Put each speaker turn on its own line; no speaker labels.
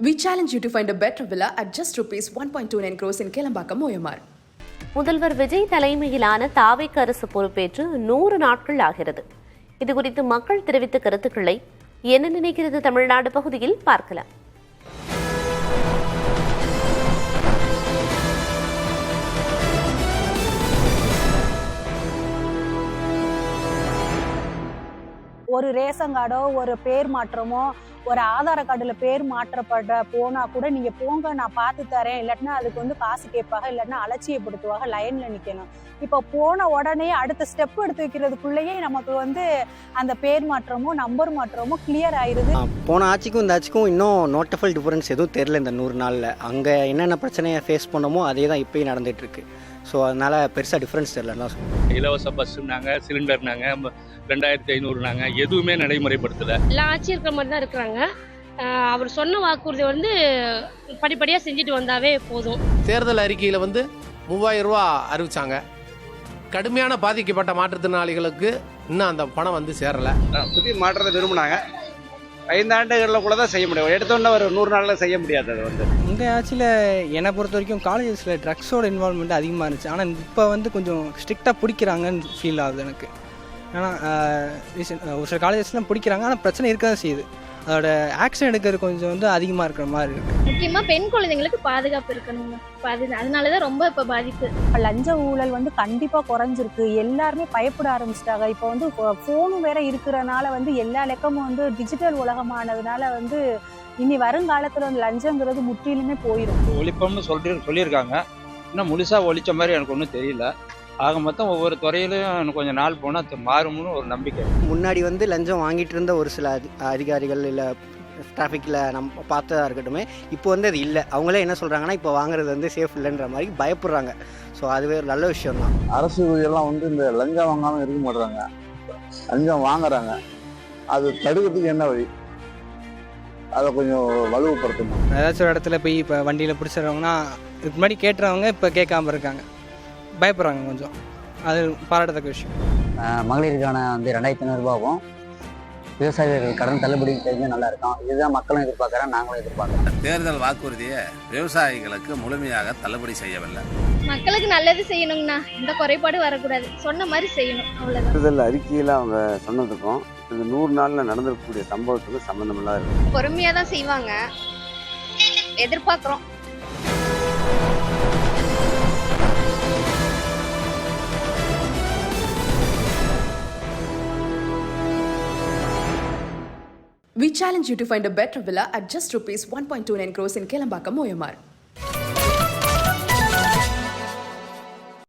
We challenge you to find a better villa at just rupees 1.29 crores in Kelambakam, OMR.
முதல்வர் விஜய் தலைமையிலான தாவேக அரசு பொறுப்பேற்று 100 நாட்கள் ஆகிறது. இதுகுறித்து மக்கள் தெரிவித்த கருத்துக்களை என்ன நினைக்கிறது தமிழ்நாடு பகுதியில் பார்க்கலாம்.
ஒரு ரேஷன் கார்டோ ஒரு பேர் மாற்றமோ ஒரு ஆதார கார்டுல பேர் மாற்றப்பட போனா கூட நீங்க போங்க நான் பார்த்து தரேன், இல்லாட்டினா அதுக்கு வந்து காசு கேட்பாங்க, இல்லாட்டினா அலட்சியப்படுத்துவாங்க, லைன்ல நிக்கணும். இப்ப போன உடனே அடுத்த ஸ்டெப் எடுத்து வைக்கிறதுக்குள்ளேயே நமக்கு வந்து அந்த பேர் மாற்றமோ நம்பர் மாற்றமோ கிளியர் ஆயிருது.
போன ஆட்சிக்கும் இந்த ஆட்சிக்கும் இன்னும் நோட்டபிள் டிஃபரன்ஸ் எதுவும் தெரியல. இந்த 100 நாளில் அங்கே என்னென்ன பிரச்சனையை ஃபேஸ் பண்ணமோ அதே தான் இப்போயும் நடந்துட்டு இருக்கு. ஸோ அதனால பெருசாக டிஃப்ரென்ஸ் தெரியலன்னு தான் சொல்லுவோம்.
இலவச பஸ்ஸுனாங்க, சிலிண்டர்னாங்க, 2500நாங்க, எதுவுமே நடைமுறைப்படுத்தலை.
எல்லாம் ஆட்சி இருக்கிற மாதிரி தான் இருக்கிறாங்க. அவர் சொன்ன வாக்குறுதி வந்து படிப்படியாக செஞ்சுட்டு வந்தாவே போதும்.
தேர்தல் அறிக்கையில் வந்து 3000 ரூபா அறிவிச்சாங்க. கடுமையான பாதிக்கப்பட்ட மாற்றுத்திறனாளிகளுக்கு இன்னும் அந்த பணம் வந்து சேரலை.
புதிய மாற்றத்தை விரும்பினாங்க. 5 ஆண்டுகளில் தான் செய்ய முடியும். எடுத்தோன்னே ஒரு 100 நாளில் செய்ய முடியாது. அது வந்து
இந்த ஆட்சியில் என்னை பொறுத்த வரைக்கும் காலேஜஸில் ட்ரக்ஸோட இன்வால்மெண்ட் அதிகமாக இருந்துச்சு. ஆனால் இப்போ வந்து கொஞ்சம் ஸ்ட்ரிக்டாக பிடிக்கிறாங்கன்னு ஃபீல் ஆகுது எனக்கு. ஏன்னா ஒரு சில காலேஜஸ்லாம் பிடிக்கிறாங்க, ஆனால் பிரச்சனை இருக்க தான் செய்யுது. அதோட ஆக்ஷன் எடுக்கிறது கொஞ்சம் வந்து அதிகமாக இருக்கிற மாதிரி இருக்குது.
முக்கியமாக பெண் குழந்தைங்களுக்கு பாதுகாப்பு இருக்கணுங்க. அதனால தான் ரொம்ப இப்போ பாதிப்பு.
லஞ்ச ஊழல் வந்து கண்டிப்பாக குறைஞ்சிருக்கு. எல்லாருமே பயப்பட ஆரம்பிச்சிட்டாங்க. இப்போ வந்து ஃபோனும் வேற இருக்கிறனால வந்து எல்லா லெக்கமும் வந்து டிஜிட்டல் உலகமானதுனால வந்து இனி வருங்காலத்தில் வந்து லஞ்சங்கிறது முற்றிலுமே போயிடும்.
ஒழிப்போம்னு சொல்லியிருக்காங்க. இன்னும் முழுசாக ஒழிச்ச மாதிரி எனக்கு ஒன்றும் தெரியல. ஆக மொத்தம் ஒவ்வொரு துறையிலும் கொஞ்சம் நாள் போனால் மாறும்னு ஒரு நம்பிக்கை.
முன்னாடி வந்து லஞ்சம் வாங்கிட்டு இருந்த ஒரு சில அதிகாரிகள் இல்லை டிராஃபிக்கில் நம்ம பார்த்ததா இருக்கட்டும், இப்போ வந்து அது இல்லை. அவங்களே என்ன சொல்கிறாங்கன்னா இப்போ வாங்குறது வந்து சேஃப் இல்லைன்ற மாதிரி பயப்படுறாங்க. ஸோ அதுவே ஒரு நல்ல விஷயம் தான்.
அரசு எல்லாம் வந்து இந்த லஞ்சம் வாங்காமல் இருக்க மாட்டுறாங்க, லஞ்சம் வாங்குறாங்க. அது தடுக்கிறதுக்கு என்ன வழி, அதை கொஞ்சம் வலுப்படுத்தணும்.
ஏதாச்சும் ஒரு இடத்துல போய் இப்போ வண்டியில் பிடிச்சிடுறவங்கன்னா இதுக்கு முன்னாடி கேட்டுறவங்க இப்போ கேட்காம இருக்காங்க, பயப்படுறாங்க. கொஞ்சம் அது பாராட்டத்தக்க விஷயம்.
மகளிருக்கான வந்து 2500 ரூபாவும் விவசாயிகள் கடன் தள்ளுபடி தெரிஞ்சால் நல்லா இருக்கும். இதுதான் மக்களும் எதிர்பார்க்குறேன், நாங்களும் எதிர்பார்க்குறோம்.
தேர்தல் வாக்குறுதியை விவசாயிகளுக்கு முழுமையாக தள்ளுபடி செய்யவில்லை.
மக்களுக்கு நல்லது செய்யணுங்கண்ணா, எந்த குறைபாடு வரக்கூடாது, சொன்ன மாதிரி செய்யணும், அவ்வளோதான்.
தேர்தல் அறிக்கையில் அவங்க சொன்னதுக்கும் இந்த 100 நாளில் நடந்திருக்கக்கூடிய சம்பவத்துக்கும் சம்மந்தமெல்லாம் இருக்கு.
பொறுமையாக தான் செய்வாங்க, எதிர்பார்க்குறோம்.
We challenge you to find a better villa at just rupees 1.29 crores in Kelambakam, OMR.